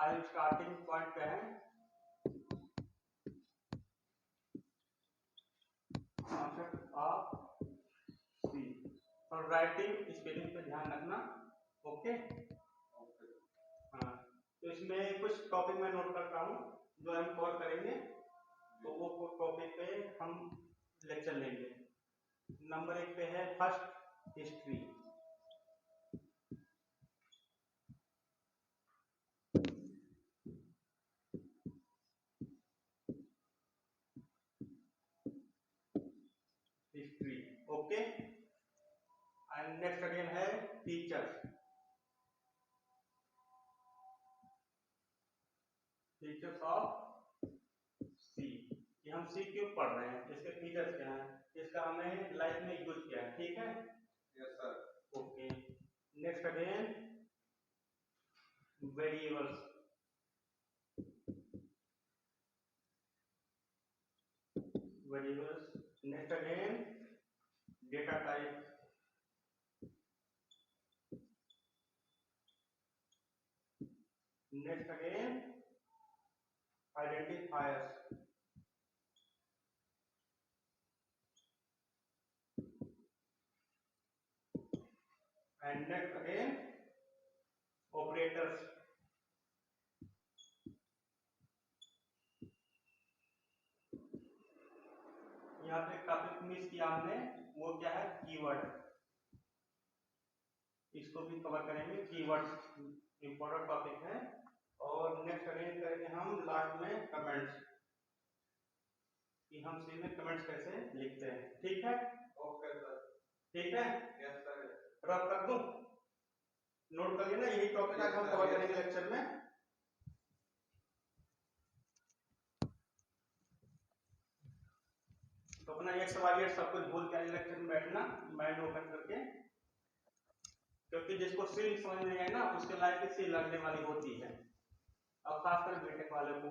हमारी starting point पे है कॉन्सेप्ट ऑफ सी। और राइटिंग स्पेलिंग पे ध्यान रखना। ओके। हाँ, तो इसमें कुछ टॉपिक मैं नोट करता हूँ जो हम कवर करेंगे, तो वो टॉपिक पे हम लेक्चर लेंगे। नंबर 1 पे है first history. History, okay. And next again है टीचर्स। टीचर्स ऑफ सी। कि हम सी क्यों पढ़ रहे हैं, इसके टीचर्स क्या हैं, इसका हमें लाइफ में यूज किया है। ठीक है, yes sir. Okay. Next again variables. Variables. Next again data type. Next again identifiers. And next again operators. यहाँ पे टॉपिक मिस किया हमने, वो क्या है, कीवर्ड। इसको भी कवर करेंगे, कीवर्ड्स इंपॉर्टेंट टॉपिक है। और नेक्स्ट अगेन करेंगे हम लास्ट में कमेंट्स, कि हम सी में कमेंट्स कैसे लिखते हैं। ठीक है, ओके सर। ठीक है, यस सर। रब कर दूं, नोट कर लेना, यही टॉपिक आज हम कवर करेंगे लेक्चर में। तो अपना एक्स वाई जेड सब कुछ भूल के लेक्चर में बैठना, माइंड ओपन करके, क्योंकि जिसको सी समझ नहीं आए ना उसके लाइफ में सी लगने वाली होती है। अब खासकर बीटेक वाले को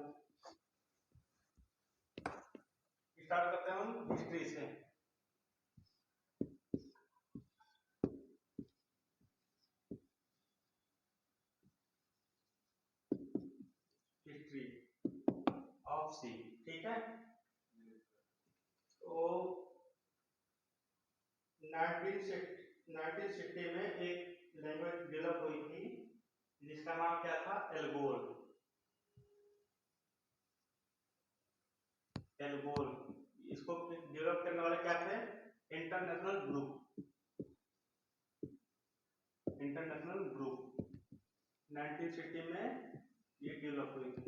स्टार्ट करते हैं हम हिस्ट्री से। हिस्ट्री ऑफ सी, ठीक है। तो 1960 में एक लैंग्वेज डेवलप हुई थी जिसका नाम क्या था, एल्गोल। एल्गोल, इसको डेवलप करने वाले क्या थे, इंटरनेशनल ग्रुप। इंटरनेशनल ग्रुप 1960 में ये डेवलप हुई थी।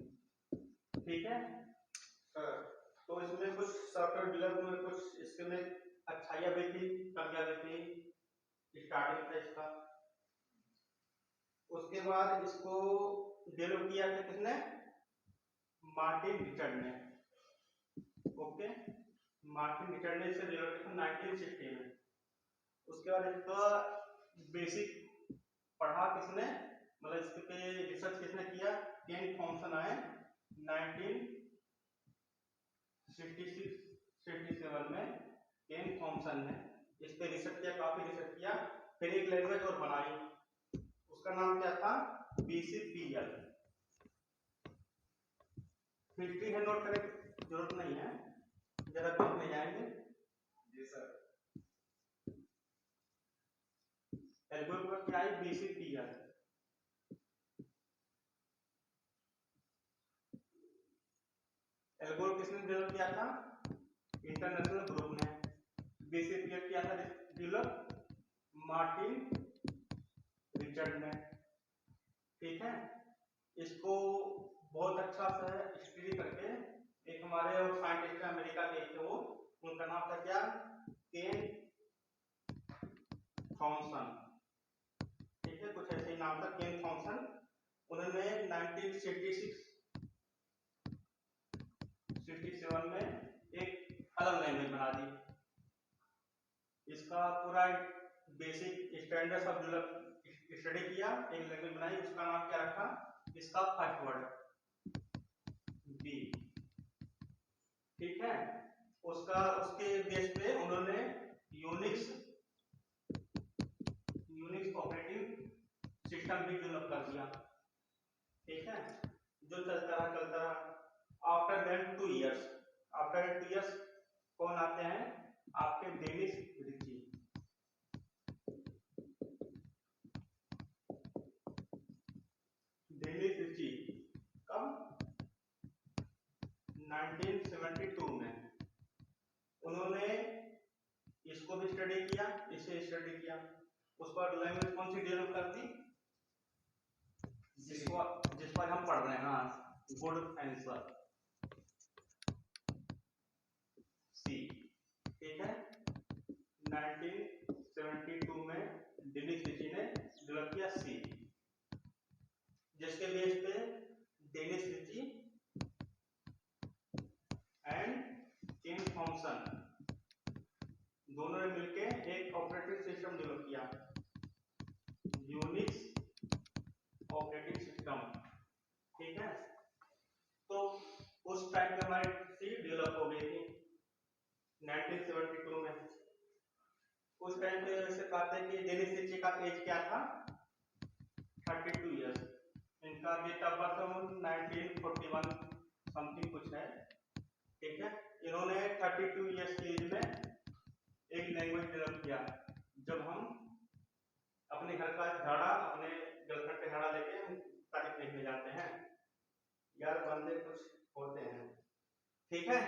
ठीक है सर। तो इसमें कुछ सॉफ्टवेयर डेवलप में कुछ इसके में अच्छाइयाँ भी थी, कमियाँ भी थी। स्टार्टिंग था इसका। उसके बाद इसको डेवलप किया था किसने, मार्टिन रिचर्ड ने। ओके, मार्टिन रिचर्ड ने इसे डेवलप किया 1960 में। उसके बाद इसका बेसिक पढ़ा किसने, मतलब इसके पे रिसर्च किसने किया, केन थॉमसन आए 1967 में। केन थॉमसन ने इस पे रिसर्च किया, काफी रिसर्च किया। फिर एक लैंग्वेज और बनाई, उसका नाम क्या था, BCPL। हिस्ट्री है, नोट करने की जरूरत नहीं है, जरा देख में जाएंगे। जी सर। एल्गोरिथम क्या है, BCPL। एल्गोरिथम किसने डेवलप किया था, इंटरनेशनल ग्रुप ने। BCPL किया था डेवलप मार्टिन रिचर्ड ने। ठीक है, इसको बहुत अच्छा से स्टडी करके एक हमारे और साइंटिस्ट अमेरिका के थे वो, उनका नाम था क्या, केन थॉमसन। ठीक है, कुछ ऐसे ही नाम था, केन थॉमसन। उन्होंने 1967 में एक अलग लैंग्वेज बना दी। इसका पूरा बेसिक स्टैंडर्ड्स ऑफ स्टडी किया, एक लैंग्वेज बनाई, उसका नाम क्या रखा, इसका फर्स्ट वर्ड बी। ठीक है, उसके बेस पे उन्होंने यूनिक्स ऑपरेटिंग सिस्टम भी डेवलप कर दिया। ठीक है, जो चलता रहा after then 2 years, after 2 years कौन आते हैं आपके डेनिस रिची। डेनिस रिची कब 1972 में उन्होंने इसको भी स्टडी किया, इसे स्टडी किया, उस पर लैंग्वेज कौन सी डेवलप कर दी जिस पर हम पढ़ रहे हैं। हाँ गुड आंसर सी, ठीक है। 1972 में डेनिस रिची ने डेवलप किया सी, जिसके बेस पे Dennis Ritchie and Kim Thompson दोनों ने मिलकर एक ऑपरेटिंग सिस्टम डेवलप किया, यूनिक्स ऑपरेटिंग सिस्टम, ठीक है। तो उस टाइम पे हमारी सी डेवलप हो गई थी 1972 में। उस टाइम पे वैसे कहते हैं कि डेनिस रिची का एज क्या था 32 इयर्स, इनका डेट ऑफ बर्थ 1941 समथिंग कुछ है, ठीक है। इन्होंने 32 इयर्स की एज में एक लैंग्वेज डेवलप किया। जब हम अपने घर का झाड़ा अपने गर्लफ्रेंड का झाड़ा लेके हम तारीफ देखने जाते हैं, यार बंदे कुछ होते हैं, ठीक है,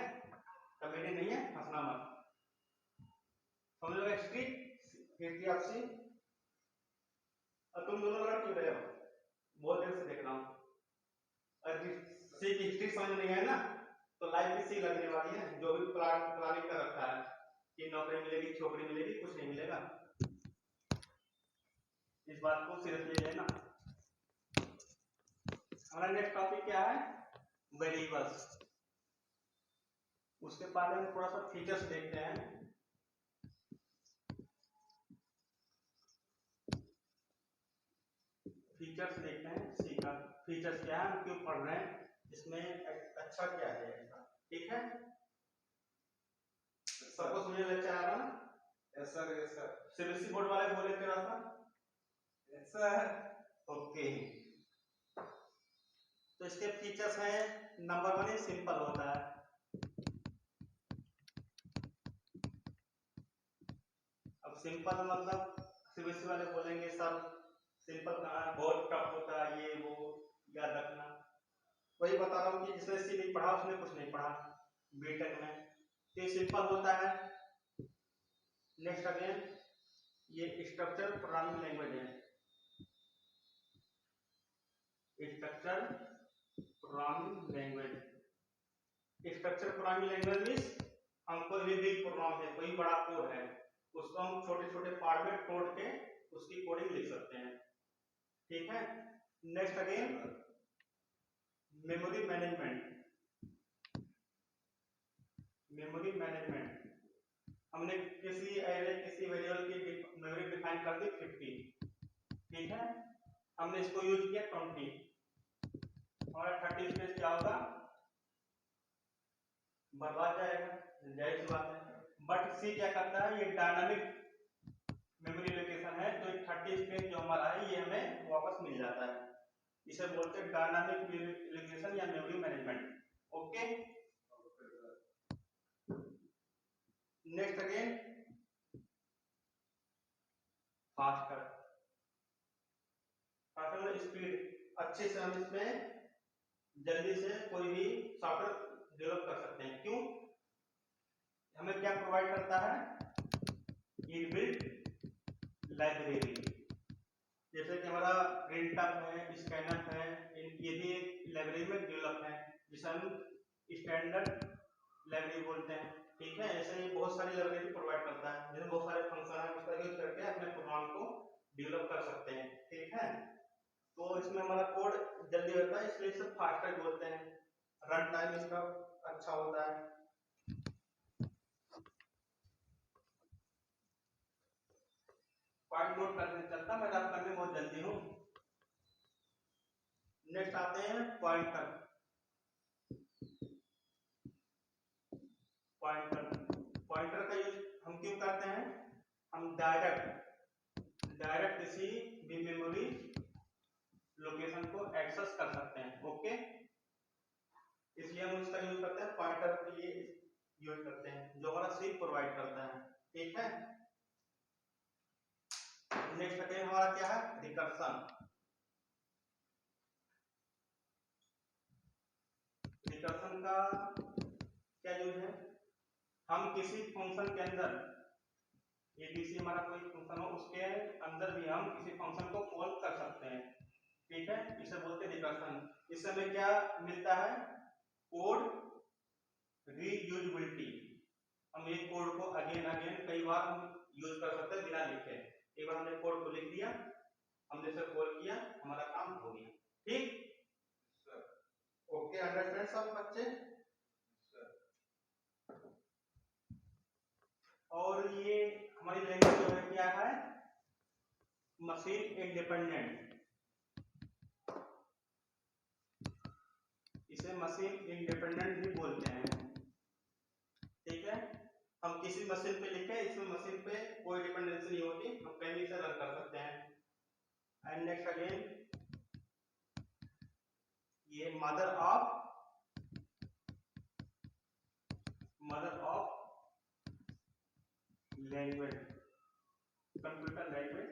कॉमेडी नहीं है, हंसना मत, समझ लो। हिस्ट्री आपसी तुम दोनों लड़ क्यों रहे हो, बहुत देर से देख रहा हूँ। अगर सी की हिस्ट्री समझ नहीं है ना तो लाइफ भी सी लगने वाली है, जो भी प्लानिंग कर रखा है कि नौकरी मिलेगी छोकरी मिलेगी, कुछ नहीं मिलेगा, इस बात को सीरियसली लेना। हमारा नेक्स्ट टॉपिक क्या है वेरिएबल्स। उसके पहले में थोड़ा सा फीचर्स देखते हैं। फीचर्स देखते हैं सी का, फीचर्स क्या है, हम क्यों पढ़ रहे हैं, इसमें अच्छा क्या है ऐसा, ठीक है। सबको समझ में अच्छा आ रहा ना? Yes sir, yes sir. CBSE board वाले बोले थे रास्ता, यस सर, ओके। तो इसके फीचर्स हैं, नंबर 1 सिंपल होता है, अब सिंपल मतलब सीबीएसई वाले बोलेंगे सर सिंपल कहाँ है, बहुत टफ होता है, ये वो याद रखना। वही बता रहा हूँ कि जिसने सी नहीं पढ़ा उसने कुछ नहीं पढ़ा बीटेक में, तो सिंपल होता है। नेक्स्ट अगेन ये स्ट्रक्चर प्रोग्रामिंग लैंग्वेज है, structure programming language. Structure programming language means हम कोई भी प्रोग्राम है, कोई बड़ा कोड है, उसको हम छोटे छोटे पार्ट में तोड़ के उसकी कोडिंग लिख सकते हैं, ठीक है। Next again memory management, memory management हमने किसी एरे किसी वेरिएबल की मेमोरी डिफाइन कर दी 50, ठीक है, हमने इसको यूज किया 20, हमारा 30 स्पेस क्या होगा बर्बाद जाएगा, जाहिर सी बात है। बट सी क्या करता है, ये डायनामिक मेमोरी लोकेशन है, तो 30 स्पेस जो हमारा है ये हमें वापस मिल जाता है, इसे बोलते हैं डायनामिक लोकेशन या memory management, okay. Next again faster, faster speed, अच्छे से हम इसमें जल्दी से कोई भी सॉफ्टवेयर डेवलप कर सकते हैं, क्यों, हमें क्या प्रोवाइड करता है इनबिल्ट लाइब्रेरी, जैसे कि हमारा प्रिंटर है, स्कैनर है, ये भी एक लाइब्रेरी में डेवलप है, जिसे हम स्टैंडर्ड लाइब्रेरी बोलते हैं, ठीक है। ऐसे ही बहुत सारी लाइब्रेरी प्रोवाइड करता है, जिसमें बहुत सारे फंक्शन है, उसका यूज करके अपने प्रोग्राम को डेवलप कर सकते हैं, ठीक है। तो इसमें हमारा कोड जल्दी होता है, इसलिए इसे फास्टर बोलते हैं, रन टाइम इसका अच्छा होता है। पॉइंट नोट करने चलता, मैं रब करने बहुत जल्दी हूँ। नेक्स्ट आते हैं पॉइंटर, पॉइंटर, पॉइंटर का यूज हम क्यों करते हैं, हम डायरेक्ट किसी भी मेमोरी लोकेशन को एक्सेस कर सकते हैं, ओके। रिकर्सन का क्या यूज है, हम किसी फंक्शन के अंदर एबीसी हमारा कोई फंक्शन हो उसके अंदर भी हम किसी फंक्शन को कॉल कर सकते हैं, ठीक है, इसे बोलते हैं रिकर्सन। इससे हमें क्या मिलता है, कोड रीयूजेबिलिटी, हम एक कोड को अगेन अगेन कई बार हम यूज कर सकते हैं बिना लिखे। एक बार हमने कोड को लिख दिया, हमने इसे कॉल किया, हमारा काम हो गया, ठीक सर। ओके, अंडरस्टैंड सब बच्चे सर। और ये हमारी लैंग्वेज जो है क्या है, मशीन इंडिपेंडेंट, इसे मशीन इंडिपेंडेंट भी बोलते हैं, ठीक है। हम किसी मशीन पे लिखे, इसमें मशीन पे कोई डिपेंडेंसी नहीं होती, हम कहीं भी इसे रन कर सकते हैं। एंड नेक्स्ट अगेन, ये mother of language, computer language,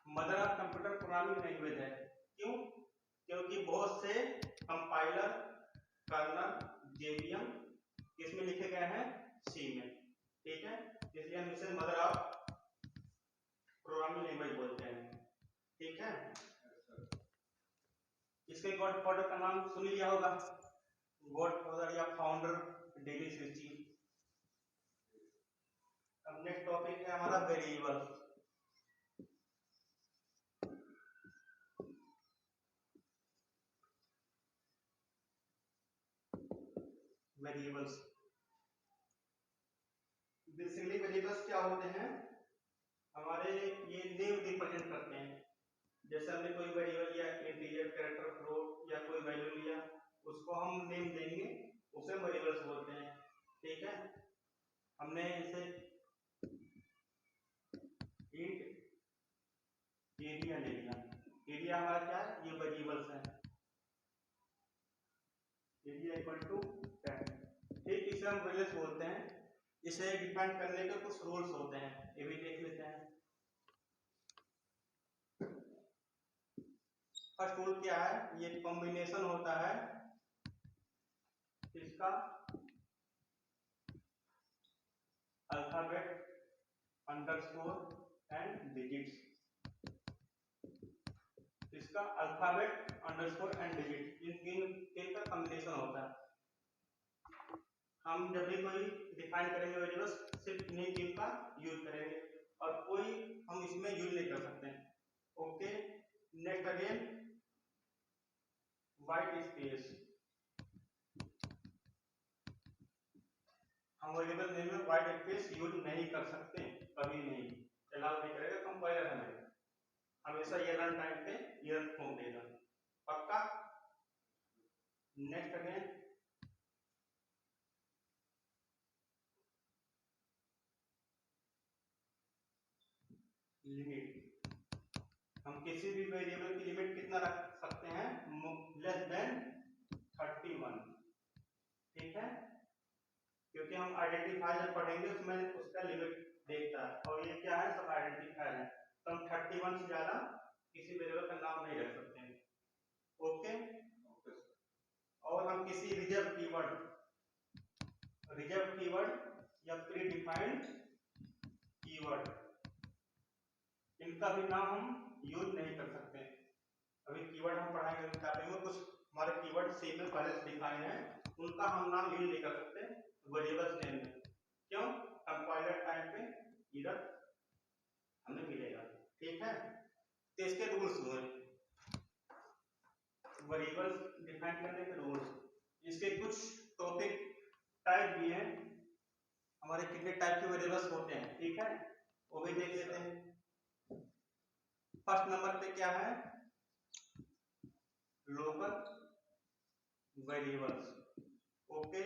mother of computer programming language है। क्यों? क्योंकि बहुत से कंपाइलर, कर्नल, जेवीएम इसमें लिखे गए हैं सी में, ठीक है, इसलिए हम इसे मदर ऑफ प्रोग्रामिंग लैंग्वेज बोलते हैं, ठीक है। इसके गॉडफादर का नाम सुन लिया होगा, गॉडफादर या फाउंडर डेनिस रिची। अब नेक्स्ट टॉपिक है हमारा वेरिएबल। वेरिएबल्स, बेसिकली वेरिएबल्स क्या होते हैं, हमारे ये नेम रिप्रेजेंट करते हैं। जैसे हमने कोई वेरिएबल लिया, इंटीजर, कैरेक्टर, फ्लोट या कोई वैल्यू लिया, उसको हम नेम देंगे, उसे वेरिएबल्स बोलते हैं, ठीक है। हमने इसे इंट एरिया ले लिया, एरिया हमारा क्या है, ये वेरिएबल्स है, एरिया इक्वल टू 10, ठीक, इसे हम वेरिएबल्स बोलते हैं। इसे डिफाइन करने के कुछ रूल्स होते हैं, ये भी देख लेते हैं। फर्स्ट रूल क्या है, ये कॉम्बिनेशन होता है इसका अल्फाबेट अंडरस्कोर एंड डिजिट्स, इसका अल्फाबेट अंडरस्कोर एंड डिजिट, इन तीन का कॉम्बिनेशन होता है। हम जब भी कोई डिफाइन करेंगे वेरिएबल्स, सिर्फ इन्हीं तीन का यूज करेंगे और कोई हम इसमें यूज नहीं कर सकते, okay. Next again, white space, हम वेरिएबल नेम में व्हाइट स्पेस यूज नहीं कर सकते, कभी नहीं, अलाउ नहीं करेगा कंपाइलर हमें, हमेशा ये रन टाइम पे एरर ठोक देगा, पक्का। नेक्स्ट अगेन, लिमिट, हम किसी भी वेरिएबल की लिमिट कितना रख सकते हैं, लेस देन 31, ठीक है, क्योंकि हम आइडेंटिफायर जब पढ़ेंगे उसमें उसका लिमिट देखता है, और ये क्या है, सब आइडेंटिफायर है, तो हम 31 से ज्यादा किसी वेरिएबल का नाम नहीं रख सकते हैं, ओके। और हम किसी रिजर्व कीवर्ड या प्री डिफाइंड कीवर्ड, इनका भी नाम हम यूज नहीं कर सकते। अभी कीवर्ड हम पढ़ाएंगे टॉपिक में, कुछ हमारे कीवर्ड सी में पहले से डिफाइन है, उनका हम नाम यूज नहीं कर सकते वेरिएबल्स नेम में, क्यों, कंपाइलर टाइम पे एरर हमें मिलेगा, ठीक है। तो इसके रूल्स हुए, वेरिएबल्स डिफाइन करने के रूल्स, इसके कुछ टॉपिक टाइप भी हैं, हमारे कितने टाइप के वेरिएबल्स होते हैं, ठीक है, वो भी देख लेते हैं। फर्स्ट नंबर पे क्या है, local variables, okay.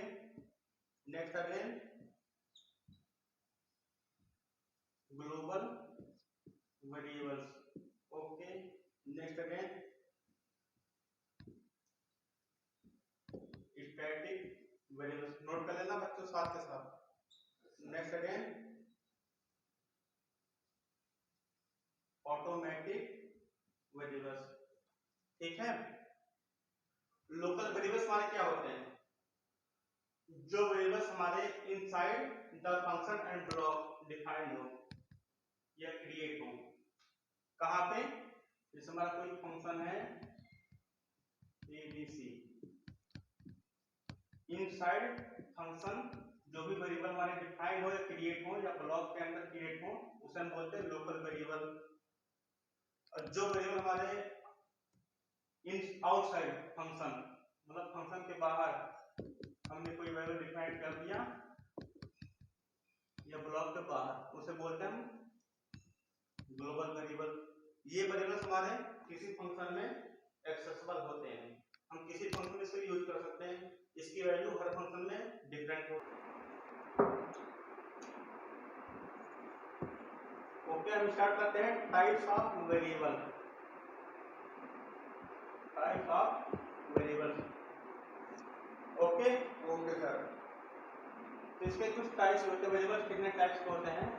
Next again, global variables, okay. Next again, static variables, note कर लेना बच्चों साथ के साथ। नेक्स्ट अगेन, ऑटोमेटिक वेरिएबल्स, ठीक है। लोकल वेरिएबल्स हमारे क्या होते हैं? जो वेरिएबल्स हमारे inside the function and block defined हो या क्रिएट हो। कहाँ पे? जैसे हमारा कोई फंक्शन है ABC, इनसाइड फंक्शन जो भी वेरिएबल हमारे डिफाइंड हो या क्रिएट हो या ब्लॉक के अंदर क्रिएट हो उसे हम बोलते हैं लोकल वेरिएबल। और जो वेरिएबल हमारे इन आउटसाइड फंक्शन मतलब फंक्शन के बाहर हमने कोई वेरिएबल डिफाइन कर दिया या ब्लॉक के बाहर उसे बोलते हैं हम ग्लोबल वेरिएबल। ये वेरिएबल्स हमारे किसी फंक्शन में एक्सेसिबल होते हैं, हम किसी फंक्शन में इसे यूज कर सकते हैं, इसकी वैल्यू हर फंक्शन में डिफरेंट हो। ओके, हम स्टार्ट करते हैं types of variable. Types of variable. Okay okay sir. तो इसके कुछ टाइप्स होते हैं, वेरिएबल्स कितने टाइप्स के होते हैं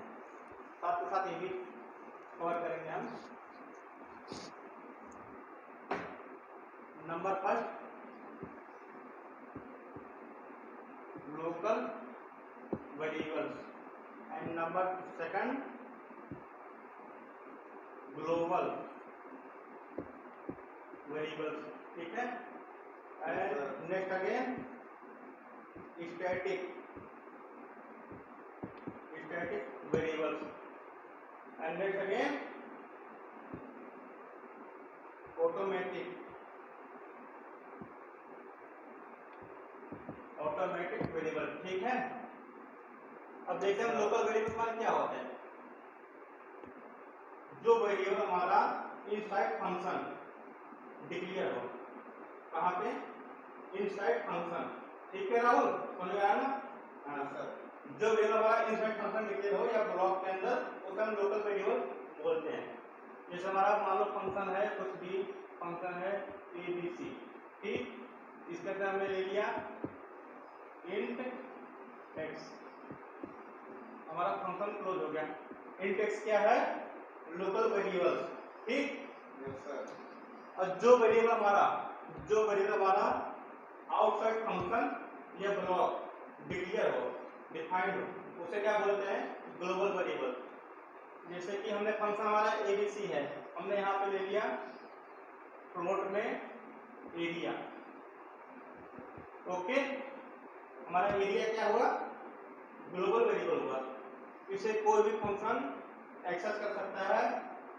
साथ के साथ ये भी कवर करेंगे हम। Number first local variables and number second global variables, ठीक है। And next again static variables and next again automatic variable, ठीक है। अब देखते हैं लोकल वेरिएबल हमारे क्या होते हैं। जो वेरिएबल हमारा इनसाइड फंक्शन डिक्लेयर हो, कहाँ पे? इनसाइड फंक्शन, ठीक है राहुल, समझ में आया ना? हाँ सर। जो वेरिएबल हमारा इनसाइड फंक्शन डिक्लेयर हो या ब्लॉक के अंदर उसे हम लोकल वेरिएबल बोलते हैं। जैसे हमारा मान लो फंक्शन है कुछ भी, फंक्शन है ABC, ठीक, इसके अंदर हमने ले लिया इंट x, हमारा फंक्शन क्लोज हो गया। इंट x क्या है? लोकल वेरिएबल, ठीक। Yes sir. और जो वेरिएबल हमारा आउटसाइड फंक्शन या ब्लॉक डिक्लेयर हो, डिफाइंड हो, उसे क्या बोलते हैं? Global variable. जैसे कि हमने फंक्शन हमारा ABC है, हमने यहाँ पे ले लिया फ्लोट में एरिया। ओके, हमारा एरिया क्या हुआ? ग्लोबल वेरिएबल हुआ। इसे कोई भी फंक्शन एक्सेस कर सकता है,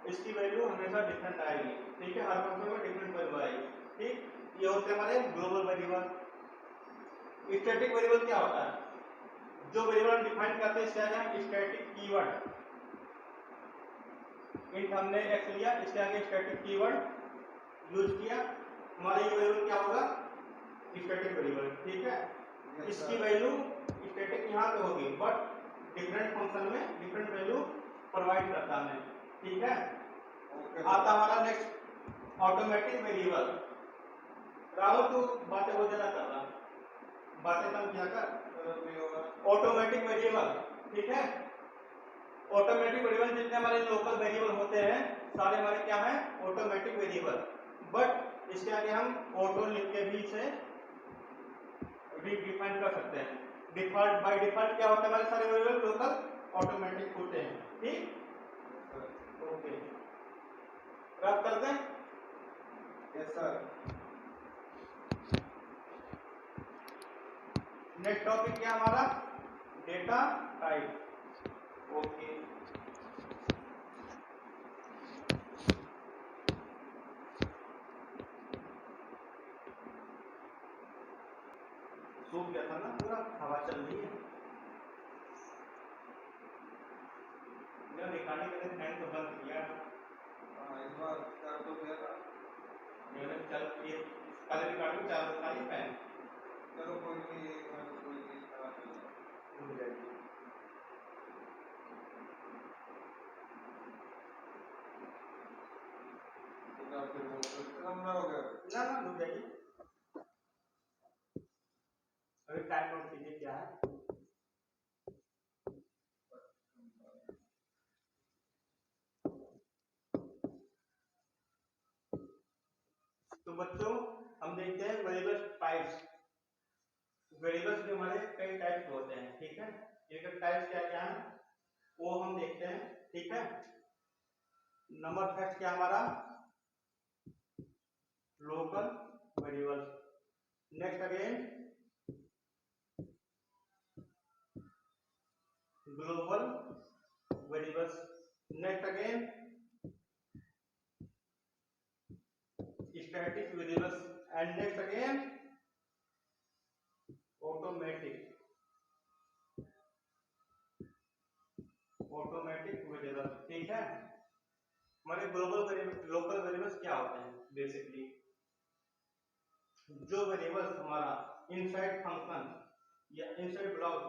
इसकी वैल्यू हमेशा डिफरेंट आएगी, ठीक है। हर फंक्शन में डिफरेंट वैल्यू आएगी, ठीक। ये होते हैं हमारे ग्लोबल वेरिएबल। स्टैटिक वेरिएबल क्या होता है? जो वेरिएबल हम डिफाइन करते हैं इसके आगे स्टैटिक कीवर्ड, इंट हमने x लिया, इसके आगे स्टैटिक कीवर्ड यूज किया, हमारा ये वेरिएबल क्या होगा? स्टैटिक वेरिएबल, ठीक है। इसकी वैल्यू स्टैटिक यहाँ पे होगी बट डिफरेंट फंक्शन में डिफरेंट वैल्यू प्रोवाइड करता है, ठीक है। आता हमारा नेक्स्ट ऑटोमेटिक वेरिएबल। राहुल तू बातें बहुत ज्यादा कर रहा, बातें कम किया कर। ऑटोमेटिक वेरिएबल, ठीक है। ऑटोमेटिक वेरिएबल जितने हमारे लोकल वेरिएबल होते हैं सारे हमारे क्या है? Automatic variable. बट इसके आगे हम ऑटो लिख के भी इसे डिफाइन कर सकते हैं। डिफॉल्ट बाय डिफॉल्ट क्या होता है? हमारे सारे वेरिएबल लोकल ऑटोमेटिक होते हैं, ठीक। ओके, रब करते हैं। Yes sir. नेक्स्ट टॉपिक क्या हमारा? Data type. ओके, सूख गया था ना पूरा, हवा चल रही है। निकालने के लिए फैन तो बंद किया, इस बार कर तो गया था। मैंने चल ये कल रिकॉर्डिंग चालू था ये फैन। चलो कोई नहीं, कोई नहीं रुक जाएगी। फिर वो कितना हो गया? ना रुक जाइए, अभी टाइम नोट कीजिए क्या है। तो बच्चों हम देखते हैं वेरिएबल टाइप्स। वेरिएबल्स भी हमारे कई टाइप के होते हैं, ठीक है। इनके टाइप्स क्या क्या है वो हम देखते हैं, ठीक है। नंबर फर्स्ट क्या हमारा local variables, next again global variables, next again static variables and next again automatic variables, ठीक है। हमारे ग्लोबल वेरिएबल लोकल वेरिएबल्स क्या होते हैं बेसिकली, जो वेरिएबल्स हमारा इनसाइड फंक्शन या इनसाइड ब्लॉक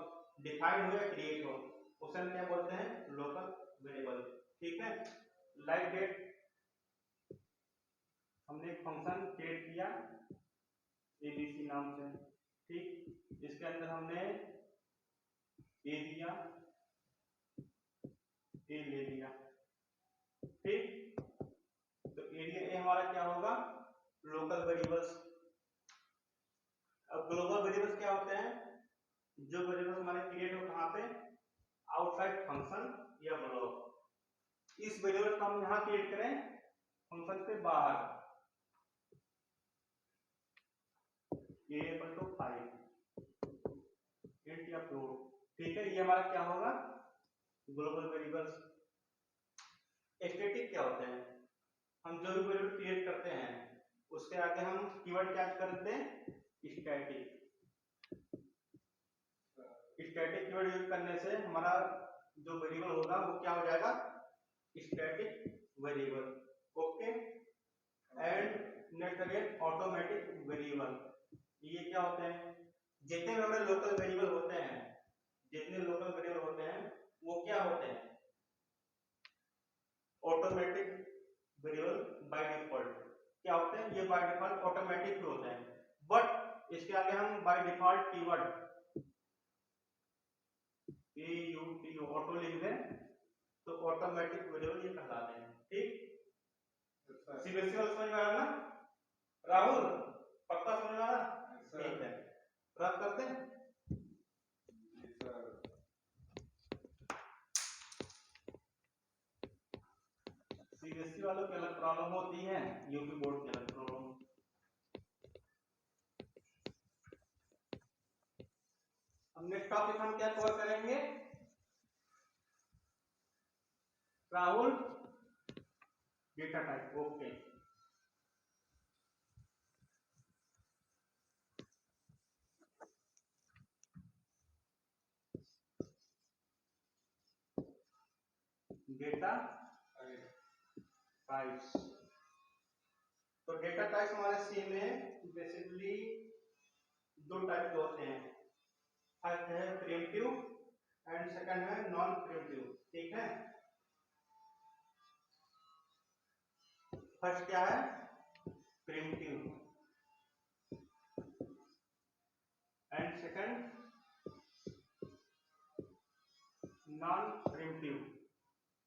डिफाइन हो या क्रिएट हो उसे हम क्या बोलते हैं लोकल वेरिएबल, ठीक है। लाइक डेट हमने एक फंक्शन क्रिएट किया एबीसी नाम से, ठीक। इसके अंदर हमने ए दिया, ए ले लिया, ठीक। तो एरिया ए हमारा क्या होगा लोकल वेरिएबल्स। अब ग्लोबल वेरिएबल्स क्या होते हैं, जो वेरिएबल्स हमारे क्रिएट हो कहां पे आउटसाइड फंक्शन या ब्लॉक। इस वेरिएबल को हम यहां क्रिएट करें फंक्शन से बाहर, a equal to 5 इंट या फ्लोट, ठीक है। ये हमारा क्या होगा ग्लोबल वेरिएबल्स। स्टैटिक क्या होते हैं, हम जो भी वेरिएबल क्रिएट करते हैं उसके आगे हम कीवर्ड क्या करते हैं स्टैटिक। स्टैटिक कीवर्ड यूज करने से हमारा जो वेरिएबल होगा वो क्या हो जाएगा static variable, okay. And next again automatic variable, ये क्या होते हैं जितने भी हमारे लोकल वेरिएबल होते हैं, जितने लोकल वेरिएबल होते हैं वो क्या होते हैं ऑटोमेटिक वेरिएबल बाय डिफॉल्ट। क्या होते हैं ये बाय डिफॉल्ट ऑटोमेटिक होते हैं, बट इसके आगे हम बाय डिफॉल्ट कीवर्ड ऑटो लिख दें तो ऑटोमेटिक वेरिएबल ये कहलाते हैं, ठीक। सीबीएसई वाला समझ में आया ना राहुल, पक्का समझ में आया, ठीक है। रख करते हैं सीबीएसई वालों की अलग प्रॉब्लम होती है, यूपी बोर्ड की अलग प्रॉब्लम। अब नेक्स्ट टॉपिक हम क्या कवर करेंगे Rahul data type, okay. Data types, तो डेटा टाइप्स हमारे सी में बेसिकली दो टाइप के होते हैं, फर्स्ट है प्रिमिटिव एंड सेकंड है नॉन प्रिमिटिव, ठीक है। फर्स्ट क्या है primitive and second non primitive.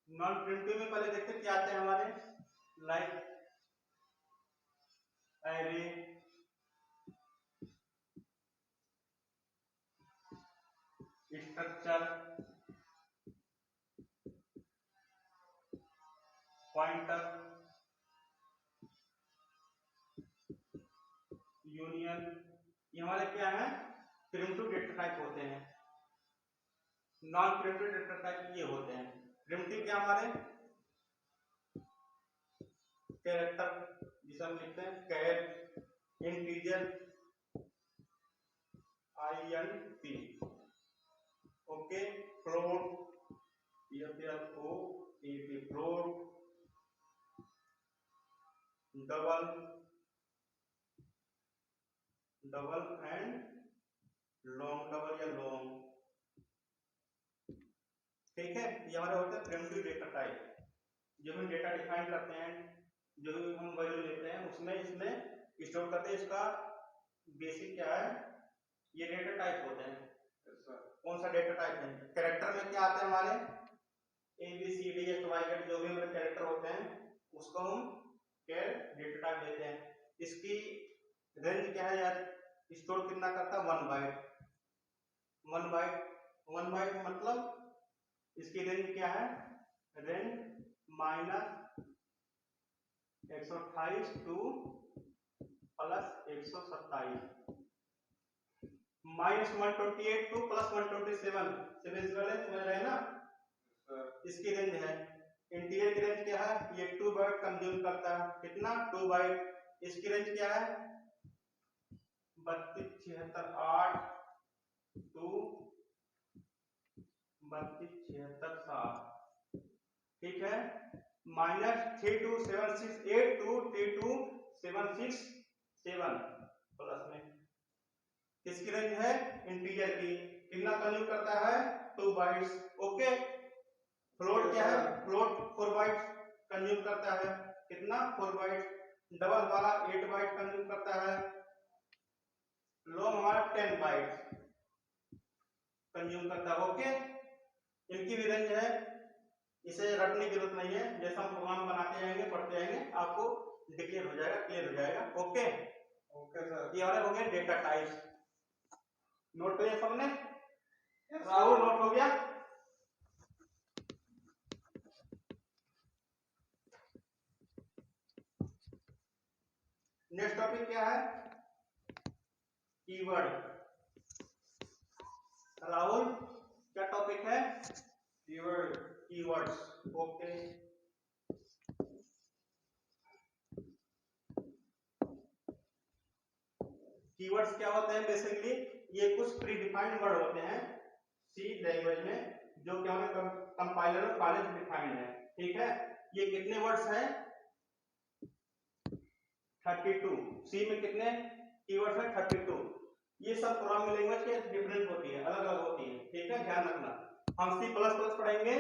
Non primitive में पहले देखते क्या आते हैं हमारे, like array, structure, pointer, union, ये हमारे क्या है प्रिमिटिव डेटा टाइप होते हैं। नॉन प्रिमिटिव डेटा टाइप ये होते हैं। प्रिमिटिव क्या हमारे कैरेक्टर, जिसे हम लिखते हैं char, integer INT, okay, float FLOAT, float, double and long, double या लॉन्ग, ठीक है। ये हमारे होते हैं प्रिमिटिव डेटा टाइप। जो हम डेटा डिफाइन करते हैं, जो भी हम वैल्यू लेते हैं उसमें इसमें स्टोर करते हैं, इसका बेसिक क्या है ये डेटा टाइप होते हैं। कौन सा डेटा टाइप है, कैरेक्टर में क्या आते हैं हमारे ABCDFY जो भी हमारे कैरेक्टर होते हैं उसको हम कैर डेटा टाइप लेते हैं। इसकी रेंज क्या है यार, स्टोर कितना करता है, 1 बाइट। 1 बाइट मतलब इसकी रेंज क्या है, रेंज -128 टू +127, -128 टू +127, समझ रहे हैं ना, सर इसकी रेंज है। इंटीरियर की रेंज क्या है, ये 2 बाइट कंज्यूम करता है, कितना, 2 बाइट। इसकी रेंज क्या है, 3276 टू 3276 ठीक है, -32768 टू 32767 प्लस में किसकी रेंज है, इंटीजर की, कितना कंज्यूम करता है, 2 बाइट्स। ओके, फ्लोट क्या है, फ्लोट 4 बाइट्स कंज्यूम करता है, कितना, 4 बाइट्स। डबल हमारा 8 बाइट कंज्यूम करता है, लॉन्ग हमारा 10 बाइट्स कंज्यूम करता है। ओके, इनकी भी रेंज है, इसे रटने की जरूरत नहीं है, जैसा हम प्रोग्राम बनाते जाएंगे पढ़ते जाएंगे आपको डिक्लेयर हो जाएगा, क्लियर हो जाएगा। Okay okay sir. ये वाले हो गए डेटा टाइप्स, नोट करिए सबने, राहुल नोट हो गया। नेक्स्ट टॉपिक क्या है, कीवर्ड। राहुल क्या टॉपिक है, कीवर्ड। कीवर्ड्स। ओके, कीवर्ड्स क्या होते हैं, बेसिकली ये कुछ प्री डिफाइंड वर्ड होते हैं सी लैंग्वेज में, जो कि हमें कंपाइलर में पहले से डिफाइंड है। ठीक है, ये कितने वर्ड्स हैं, 32। सी में कितने कीवर्ड्स हैं, 32। ये सब प्रोग्रामिंग लैंग्वेज के डिफरेंट होती है, अलग अलग होती है। ठीक है, ध्यान रखना, हम सी प्लस प्लस पढ़ेंगे,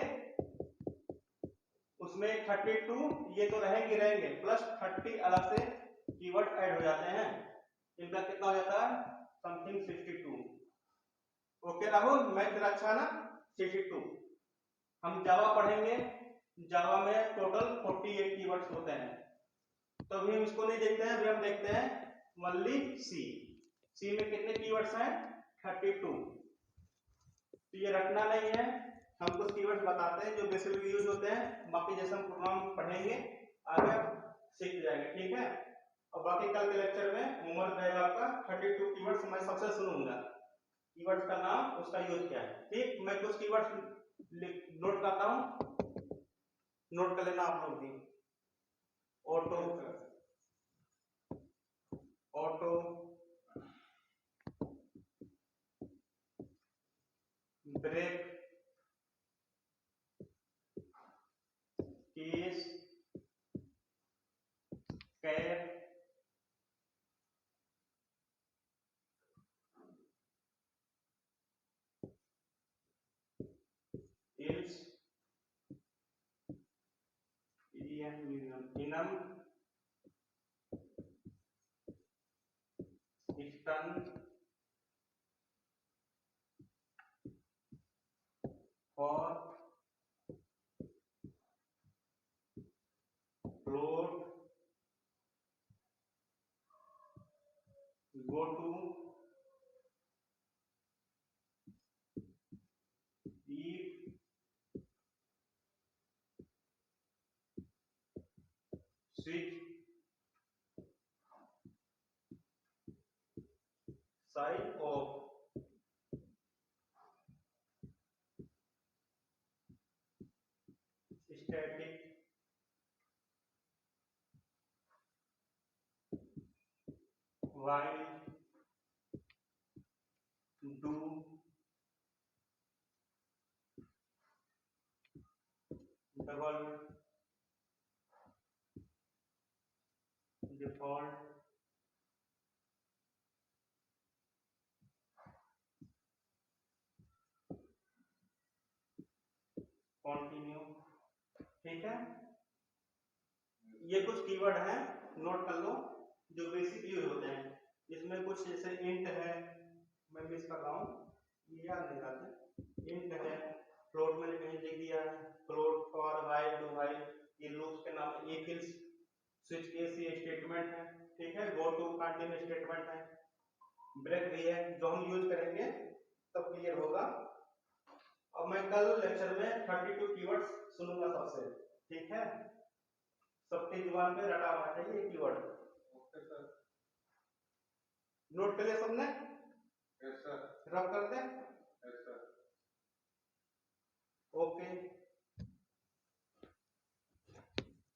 उसमें 32 ये तो रहेंगे प्लस 30 अलग से कीवर्ड ऐड हो जाते हैं, इनका कितना हो जाता है, समथिंग 62। ओके राहुल, मैं तेरा अच्छा ना, 62। हम जावा पढ़ेंगे, जावा में टोटल 48 कीवर्ड्स होते हैं, तो अभी हम इसको नहीं देखते हैं, अभी हम देखते हैं ओनली सी। सी में कितने कीवर्ड्स हैं, 32। तो ये रखना नहीं है, हम कुछ कीवर्ड्स बताते हैं जो बेसिकली यूज होते हैं, बाकी जैसे हम प्रोग्राम पढ़ेंगे आगे सीख जाएंगे। ठीक है, और बाकी कल के लेक्चर में होमवर्क रहेगा आपका, 32 कीवर्ड्स मैं सबसे सुनूंगा, कीवर्ड्स का नाम, उसका यूज क्या है। ठीक, मैं कुछ कीवर्ड्स नोट करता हूं, नोट कर लेना आप लोग भी। Auto, auto, break, case, cap, else, enum, stun, for, float, go to, if, switch, size of, static, while, do, double, default, continue. ठीक है, ये कुछ कीवर्ड हैं, नोट कर लो, जो बेसिक यूज होते हैं। इसमें कुछ जैसे इंट है, मैं मिस कर रहा हूँ, ये याद नहीं रहते, इंट है, फ्लोट मैंने कहीं लिख दिया है, float, for, while, do while, ये लूप्स के नाम, इफ एल्स, स्विच केस ये स्टेटमेंट है, ठीक है, गो टू कंटिन्यू स्टेटमेंट है, ब्रेक भी है, जो हम यूज करेंगे तब क्लियर होगा। अब मैं कल लेक्चर में 32 कीवर्ड्स सुनूंगा सबसे, ठीक है, सबकी जुबान पे रटा होना चाहिए कीवर्ड। Okay sir. नोट कर लिया सबने? Yes sir. रब करते हैं। Yes sir. ओके,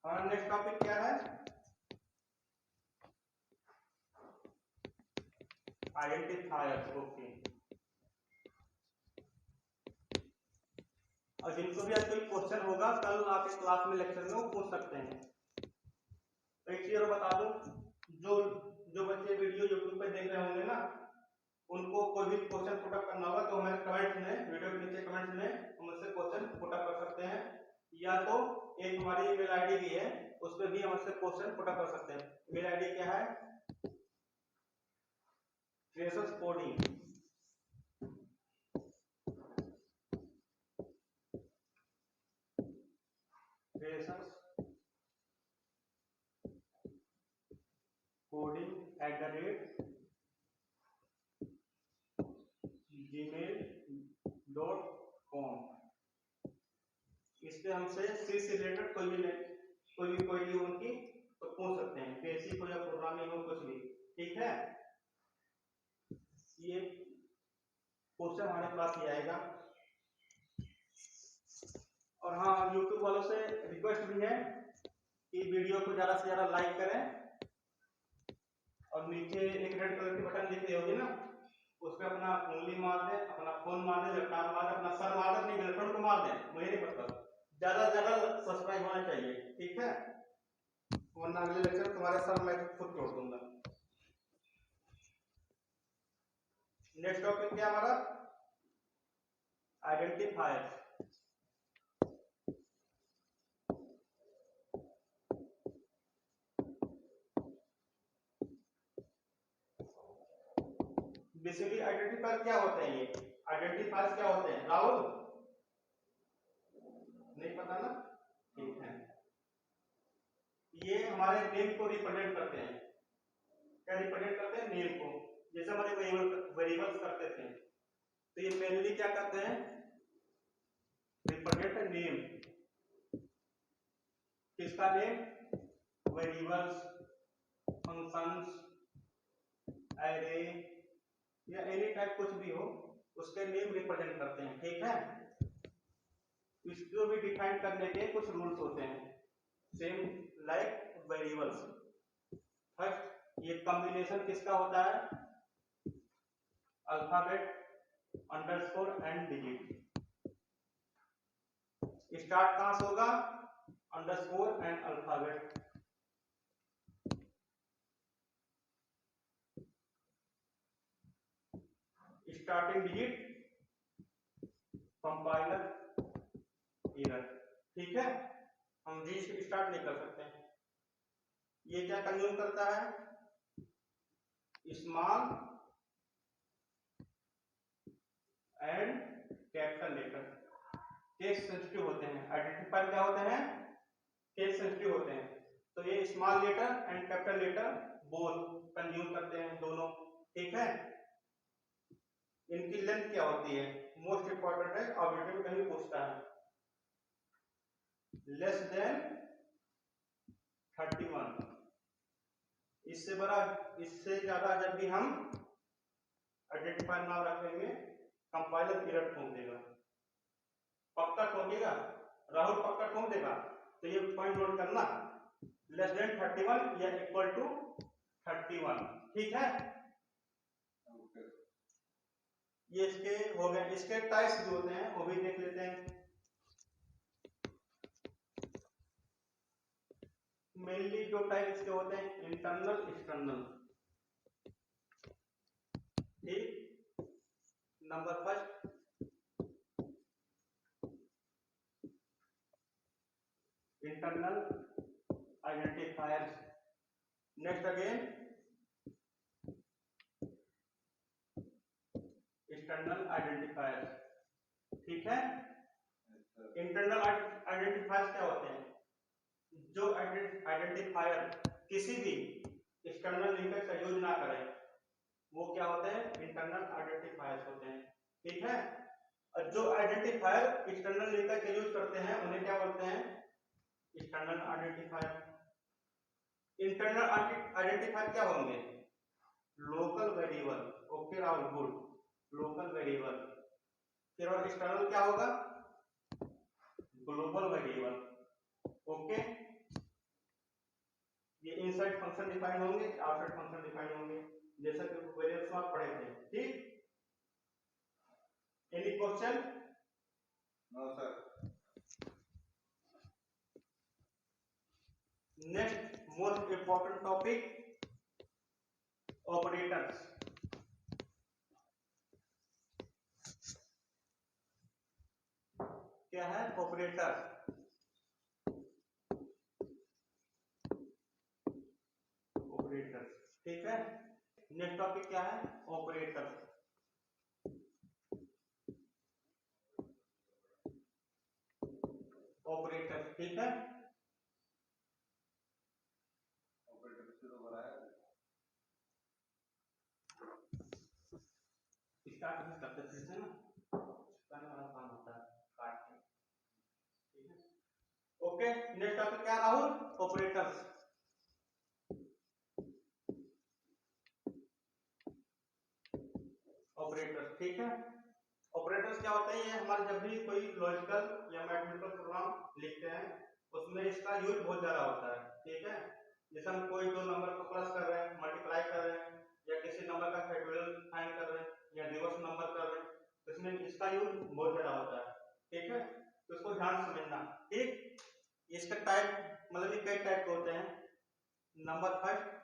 हमारा नेक्स्ट टॉपिक क्या है? आइडेंटिफायर्स। ओके, और जिनको भी आज कोई क्वेश्चन होगा कल आपके क्लास में लेक्चर में वो पूछ सकते हैं। एक चीज और बता दूं, जो जो बच्चे वीडियो यूट्यूब पे देख रहे होंगे ना, उनको कोई भी क्वेश्चन पुटअप करना होगा तो हमारे कमेंट्स में, वीडियो के नीचे कमेंट्स में हमसे क्वेश्चन पुटअप कर सकते हैं, या तो एक हमारी ईमेल आईडी भी है, उस पर भी हमसे क्वेश्चन पुटअप कर सकते हैं। ईमेल आईडी क्या है? Freshers coding gmail.com। इससे हमसे सी से रिलेटेड कोई भी क्वेरी हो उनकी तो पूछ सकते हैं, बेसिक हो या प्रोग्रामिंग हो, कुछ भी, ठीक है। ये क्वेश्चन हमारे पास ही आएगा। और हाँ, YouTube वालों से रिक्वेस्ट भी है कि वीडियो को ज्यादा से ज्यादा लाइक करें, और नीचे एक रेड कलर की बटन दिख रही होगी ना, उस पर अपना उंगली मार दे, अपना फोन मार दे, लैपटॉप मार दे, अपना सर मार दे, अपनी गर्लफ्रेंड को मार दे, मुझे नहीं पता, ज्यादा से ज्यादा सब्सक्राइब होना चाहिए, ठीक है, वरना अगले लेक्चर तुम्हारे सर मैं खुद तोड़ दूंगा। नेक्स्ट टॉपिक क्या हमारा? आइडेंटिफायर्स। बेसिकली आइडेंटिफायर क्या होते हैं? ये आइडेंटिफायर्स क्या होते हैं? राहुल नहीं पता ना? ठीक है, ये हमारे नेम को रिप्रेजेंट करते हैं। क्या रिप्रेजेंट करते हैं? नेम को। जैसे हमारे वेरिएबल्स करते थे, तो ये मेनली क्या करते हैं? Represent name. किसका नेम? वेरिएबल्स, फंक्शंस, एरे या एनी टाइप कुछ भी हो, उसके नेम रिप्रेजेंट करते हैं, ठीक है। इसको भी डिफाइन करने के कुछ रूल्स होते हैं, सेम लाइक वेरिएबल्स। फर्स्ट, ये कॉम्बिनेशन किसका होता है? Alphabet, underscore and digit. Start कहां से होगा? Underscore and alphabet. Starting digit, compiler error, ठीक है। हम जी से स्टार्ट नहीं कर सकते हैं। ये क्या कंज्यूम करता है? Small and capital letter. Case sensitive होते हैं। आइडेंटिफायर क्या होते हैं? केस सेंसिटिव होते हैं, तो ये small letter and capital letter both consume करते हैं, दोनों, ठीक है। इनकी लेंथ क्या होती है? मोस्ट इंपॉर्टेंट है, ऑब्जेक्टिव कहीं पूछता है। Less than 31। इससे बड़ा, इससे ज्यादा जब भी हम आइडेंटिफायर नाम रखेंगे, कंपाइलर एरर ठोक देगा, पक्का ठोकेगा, राहुल पक्का ठोक देगा। तो ये पॉइंट नोट करना, लेस देन 31 या इक्वल टू 31, ठीक है। ये इसके हो गए। इसके टाइप्स जो होते हैं वो भी देख लेते हैं। मेनली जो टाइप इसके होते हैं, इंटरनल, एक्सटर्नल, ठीक। Number first, internal identifiers. Next again external identifiers, ठीक है। इंटरनल आइडेंटिफायर्स क्या होते हैं? जो आइडेंटिफायर किसी भी एक्सटर्नल लिंकेज का यूज ना करें वो क्या होते हैं, इंटरनल आइडेंटिफायर्स होते हैं। ठीक है, और जो आइडेंटिफायर एक्सटर्नल लिंकेज का यूज करते हैं उन्हें क्या बोलते हैं, एक्सटर्नल आइडेंटिफायर। इंटरनल आइडेंटिफायर क्या होंगे, local variable. Okay Rahul, good, local variable. फिर और एक्सटर्नल क्या होगा, ग्लोबल वेरिएबल। ओके, ये इनसाइड फंक्शन डिफाइन होंगे, आउटसाइड फंक्शन डिफाइन होंगे, जैसा कि वेरिएबल्स में आप पढ़े थे। ठीक, any question? No sir. Next most important topic, operators. क्या है, ऑपरेटर। ऑपरेटर, ठीक है। नेक्स्ट टॉपिक क्या है, ऑपरेटर। ऑपरेटर, ठीक है। ऑपरेटर से तो बनाया स्टार्ट भी करते फिर से ना, करने वाला काम होता है काट के। ठीक है, ओके। नेक्स्ट टॉपिक क्या है राहुल, ऑपरेटर्स। ऑपरेटर्स, ठीक है। ऑपरेटर्स क्या होते हैं, ये हमारे जब भी कोई लॉजिकल या मैथमेटिकल प्रोग्राम लिखते हैं उसमें इसका यूज बहुत ज्यादा होता है। ठीक है, जैसे हम कोई दो नंबर को प्लस कर रहे हैं, मल्टीप्लाई कर रहे हैं, या किसी नंबर का फैक्टोरियल फाइंड कर रहे हैं या रिवर्स नंबर कर रहे हैं, तो इसमें इसका यूज बहुत ज्यादा होता है। ठीक है, तो इसको ध्यान से समझना। ठीक, इसका टाइप मतलब ये कई टाइप के होते हैं। Number first,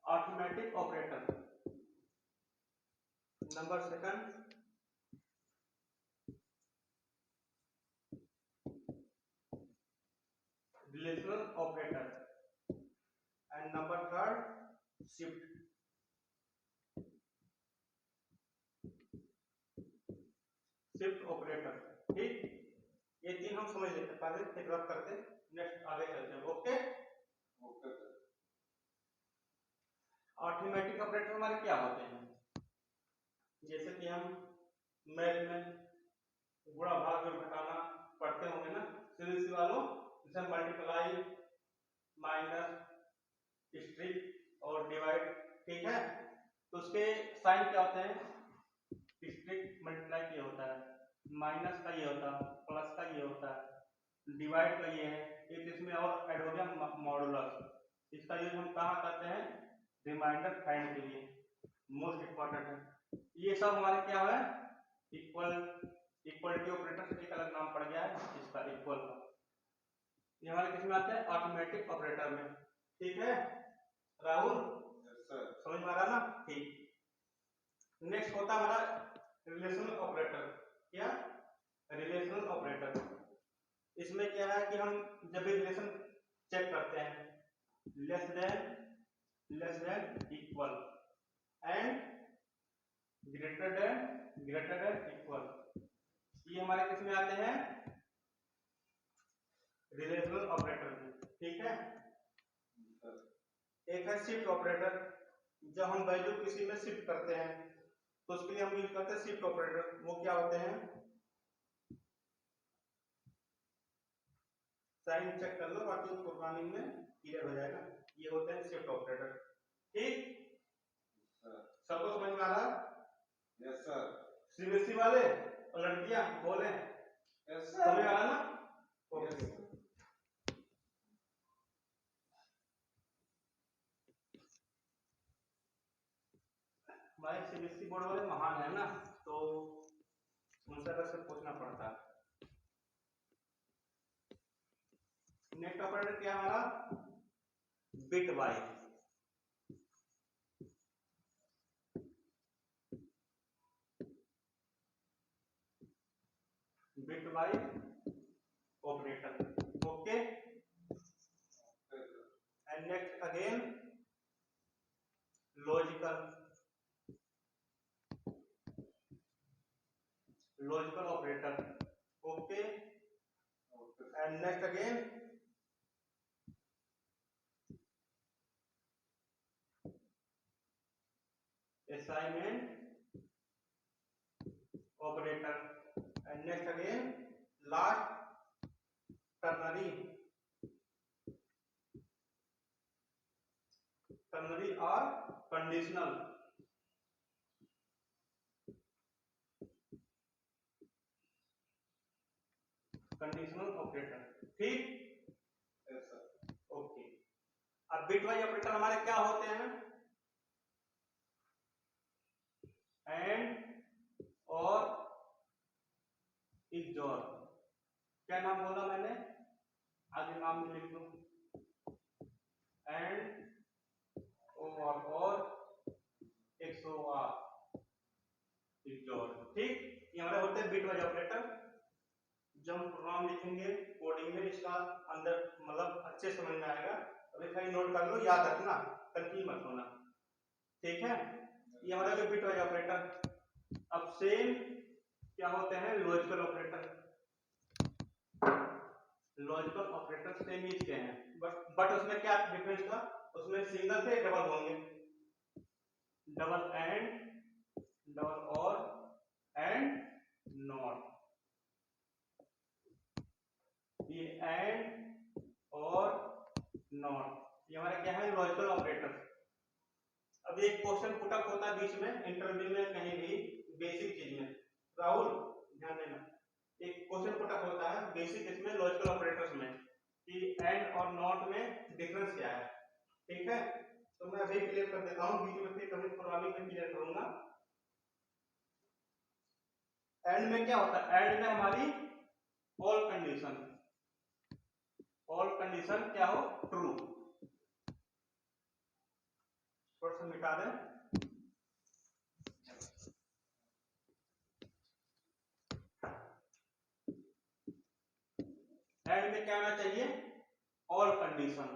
arithmetic operator. Number second, relational operator. And number third, shift. Shift operator. ठीक, ये तीन हम समझ लेते हैं, पहले एक रफ करते, नेक्स्ट आगे चलते हैं। Okay, okay sir. Arithmetic operator हमारे क्या होते हैं, जैसे कि हम मैथ में गुणा भाग और घटाना पढ़ते होंगे ना सीधे सी वालों, जैसे मल्टीप्लाई, माइनस, स्ट्रिप और डिवाइड। ठीक है, तो उसके साइन क्या होते हैं, स्ट्रिप मल्टीप्लाई का ये होता है, माइनस का ये होता है, प्लस का ये होता है, डिवाइड का ये है। एक इसमें और ऐड हो गया मॉडुलस, इसका यूज हम कहाँ करते हैं, रिमाइंडर फाइंड के लिए, मोस्ट इंपॉर्टेंट है। ये सब हमारे क्या है, इक्वल, इक्वलिटी ऑपरेटर से एक अलग नाम पड़ गया है इसका, इक्वल का। ये हमारे किस में आते हैं, अरिथमेटिक ऑपरेटर में। ठीक है राहुल, यस सर। समझ में आ रहा ना। ठीक, नेक्स्ट होता है हमारा रिलेशनल ऑपरेटर। क्या, रिलेशनल ऑपरेटर। इसमें क्या है कि हम जब भी रिलेशन चेक करते हैं, less than equal and greater than equal, ये हमारे किस में आते हैं, रिलेशनल ऑपरेटर में। ठीक है, एक है शिफ्ट ऑपरेटर। जब हम वैल्यू किसी में शिफ्ट करते हैं तो उसके लिए हम यूज करते हैं शिफ्ट ऑपरेटर। वो क्या होते हैं, साइन चेक कर लो, बाकी प्रोग्रामिंग में क्लियर हो जाएगा। ये होते हैं शिफ्ट ऑपरेटर। ठीक, सबको समझ में आ रहा, यस सर। सीबीएसई वाले और लड़कियां बोले, यस समझ सर। आ रहा ना। ओके, हमारे सीबीएसई बोर्ड वाले महान है ना, तो उनसे अलग से पूछना पड़ता है। नेक्स्ट ऑपरेटर क्या हमारा, bit wise. Bit wise operator. Okay, and next again logical. assignment operator, and next again last ternary or conditional operator. ठीक, यस सर। ओके। अब बिटवाइज ऑपरेटर हमारे क्या होते हैं? एंड और इग्जॉर। क्या नाम बोला मैंने? आगे नाम लिख दो, एंड और एक्सओआर इग्जॉर। ठीक, ये हमारे होते हैं बिटवाइज ऑपरेटर। जब हम प्रोग्राम लिखेंगे कोडिंग में, इसका अंदर मतलब अच्छे समझ में आएगा। अभी खाली नोट कर लो, याद रखना, कंफ्यूज मत होना। ठीक है, ये हमारा बिटवाइज ऑपरेटर। अब सेम क्या होते हैं? Logical operator. Logical operator same ही के हैं, बट उसमें क्या डिफरेंस था? उसमें सिंगल थे, डबल होंगे। डबल एंड, डबल और, एंड नॉट। ये एंड और नॉट, ये हमारा क्या है? Logical operator. अब एक क्वेश्चन पुटअप होता है बीच में इंटरव्यू में, कहीं भी बेसिक चीज में, राहुल ध्यान देना, एक क्वेश्चन पुटअप होता है बेसिक इसमें लॉजिकल ऑपरेटर्स में कि एंड और नॉट में डिफरेंस क्या है। ठीक है, तो मैं अभी क्लियर कर देता हूँ, बीच में फिर कभी प्रोग्रामिंग में क्लियर करूंगा। एंड में क्या होता है? एंड में हमारी ऑल कंडीशन क्या हो? ट्रू। थोड़ा सा मिटा दें। एंड में क्या आना चाहिए? All condition.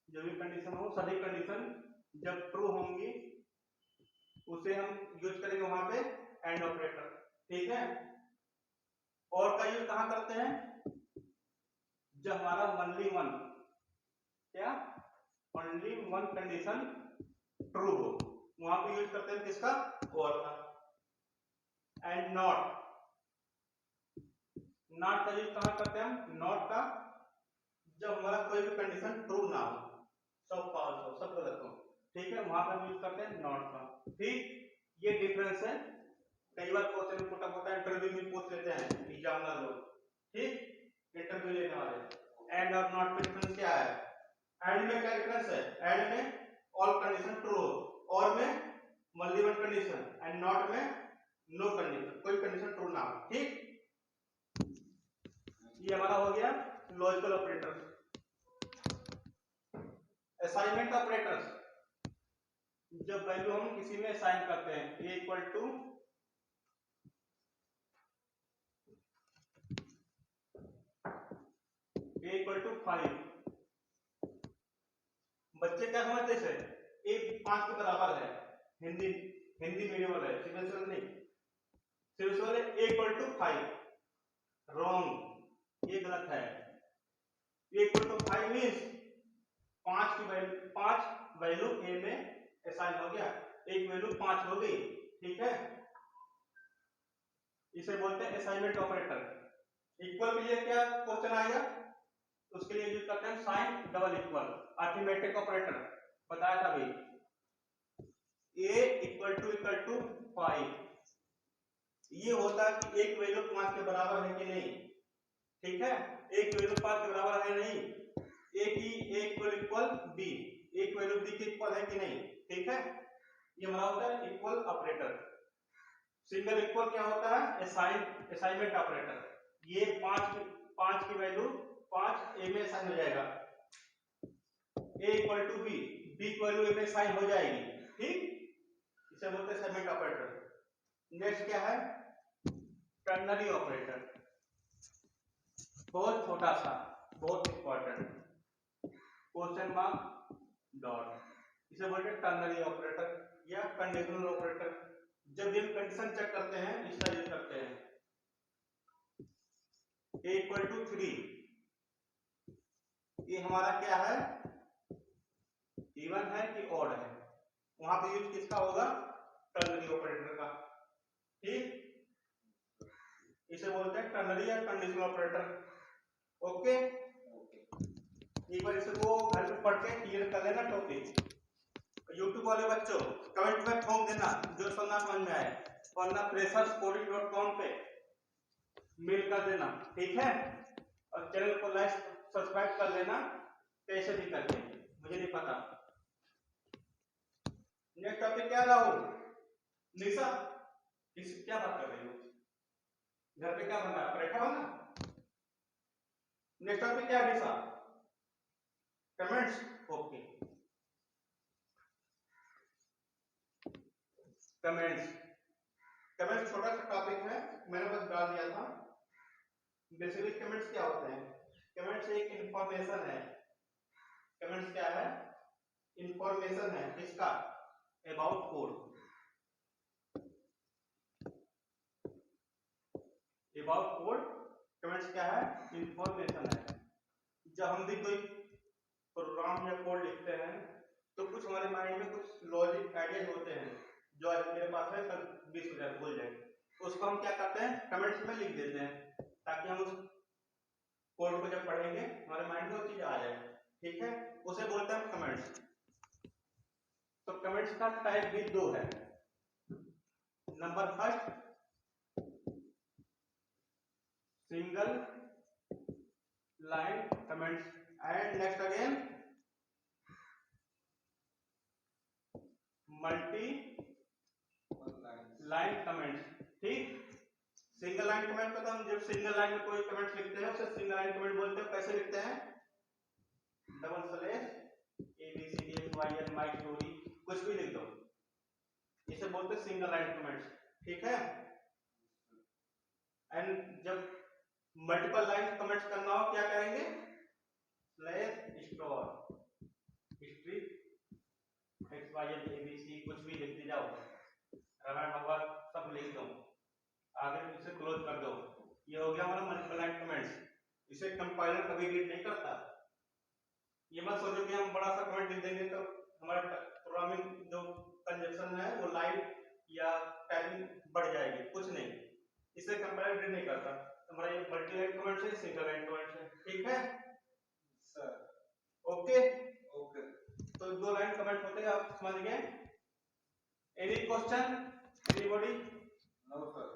जो भी कंडीशन हो, सभी कंडीशन जब ट्रू होंगी उसे हम यूज करेंगे वहां पे एंड ऑपरेटर। ठीक है, और का यूज कहां करते हैं? जब हमारा ओनली वन, क्या ओनली वन कंडीशन ट्रू हो, वहां पे यूज करते हैं किसका? और का। एंड नॉट का यूज कहां करते हैं हम? नॉट का जब हमारा कोई भी कंडीशन ट्रू ना हो, सब फॉल्स हो, सब गलत हो। ठीक है, वहां पर यूज करते हैं नॉट का। ठीक, ये डिफरेंस है। कई बार क्वेश्चन पुटअप होता है, इंटरव्यू में पूछ लेते हैं एग्जामिनर लोग। ठीक, इंटरव्यू लेने वाले, एंड और नॉट में डिफरेंस क्या है? एंड में क्या डिफरेंस है? एंड में ऑल कंडीशन ट्रू हो, और में only one condition, and not में नो कंडीशन, कोई कंडीशन ट्रू ना हो। ठीक, ये हमारा हो गया लॉजिकल ऑपरेटर्स। असाइनमेंट ऑपरेटर्स, जब वैल्यू हम किसी में असाइन करते हैं, a इक्वल टू फाइव। बच्चे क्या समझते हैं? a 5 के बराबर है। हिंदी मीडियम वाला है, सीबीएसई वाला नहीं। सीबीएसई वाले a इक्वल टू 5, रॉन्ग, ये गलत है। a equal to 5 means 5 value a में असाइन हो गया, एक वैल्यू 5 हो गई। ठीक है, इसे बोलते हैं असाइनमेंट ऑपरेटर। इक्वल के लिए क्या क्वेश्चन आएगा? उसके लिए यूज करते हैं sign double equal, arithmetic operator बताया था अभी। a इक्वल टू 5, ये होता है कि एक वैल्यू 5 के बराबर है कि नहीं। ठीक है, एक वैल्यू 5 के बराबर है नहीं, a की इक्वल b, एक वैल्यू b के इक्वल है कि नहीं। ठीक है, ये हमारा होता है इक्वल ऑपरेटर। सिंगल इक्वल क्या होता है? Assignment operator. ये 5 की वैल्यू 5 a में असाइन हो जाएगा, a equal to b, b की वैल्यू a में असाइन हो जाएगी। ठीक, इसे बोलते हैं असाइनमेंट ऑपरेटर। नेक्स्ट क्या है? Ternary operator. बहुत छोटा सा, बहुत इंपॉर्टेंट, क्वेश्चन मार्क डॉट, इसे बोलते हैं टर्नरी ऑपरेटर या कंडीशनल ऑपरेटर। जब हम कंडीशन चेक करते हैं, इसका यूज करते हैं। a इक्वल टू 3, ये हमारा क्या है? इवन है कि ऑड है? वहां पे यूज किसका होगा, टर्नरी ऑपरेटर का। ठीक, इसे बोलते हैं टर्नरी या कंडीशनल ऑपरेटर। ओके, एक बार इसे को घर पे पढ़ के क्लियर कर लेना टॉपिक। यूट्यूब वाले बच्चों कमेंट में ठोक देना जो सुनना समझ में आए, वरना freshers.coding.com पे मेल कर देना, ठीक है। और चैनल को लाइक सब्सक्राइब कर लेना, कैसे भी करके मुझे नहीं पता। नेक्स्ट टॉपिक क्या लाऊं निशा, किस क्या बात कर रही हो, घर पे क्या बन रहा है, पराठा बना। नेक्स्ट टॉपिक क्या है निशा, कमेंट्स। Okay, comments. कमेंट्स छोटा सा टॉपिक है, मैंने बस डाल दिया था। बेसिकली कमेंट्स क्या होते हैं, कमेंट्स एक इंफॉर्मेशन है। कमेंट्स क्या है, इंफॉर्मेशन है किसका, about code. About code comments क्या है, इंफॉर्मेशन है। जब हम भी कोई प्रोग्राम या कोड लिखते हैं तो कुछ हमारे माइंड में कुछ लॉजिक आइडियाज होते हैं जो आज मेरे पास है कल 20,000 भूल जाए, तो उसको हम क्या करते हैं कमेंट्स में लिख देते हैं, ताकि हम उस कोड को जब पढ़ेंगे हमारे माइंड में वो चीज आ जाए। ठीक है, उसे बोलते हैं कमेंट्स। तो कमेंट्स का टाइप भी दो है। Number first, single line comments, and next again multi line comments. ठीक, सिंगल लाइन कमेंट को तो हम जब सिंगल लाइन में कोई कमेंट्स लिखते हैं उसे सिंगल लाइन कमेंट बोलते हैं। कैसे लिखते हैं, double slash ABCDFYN my story, कुछ भी लिख दो, इसे बोलते हैं सिंगल लाइन कमेंट्स। ठीक है, एंड जब मल्टीपल लाइन कमेंट्स करना हो क्या करेंगे, slash store history XYZ ABC कुछ भी लिखते जाओ, रामायण भगवत सब लिख दो, आगे इसे क्लोज कर दो। ये हो गया हमारा मल्टीपल लाइन कमेंट्स। इसे कंपाइलर कभी रीड नहीं करता। ये मत सोचो कि हम बड़ा सा कमेंट लिख देंगे तो हमारा प्रोग्रामिंग जो कंजक्शन है वो लाइन या टाइमिंग बढ़ जाएगी, कुछ नहीं, इसे कंपाइलर रीड नहीं करता। हमारा ये मल्टी लाइन कमेंट्स है, सिंगल लाइन कमेंट्स है। ठीक है सर, ओके ओके। तो दो लाइन कमेंट होते हैं, आप समझ गए। Any question anybody? No sir.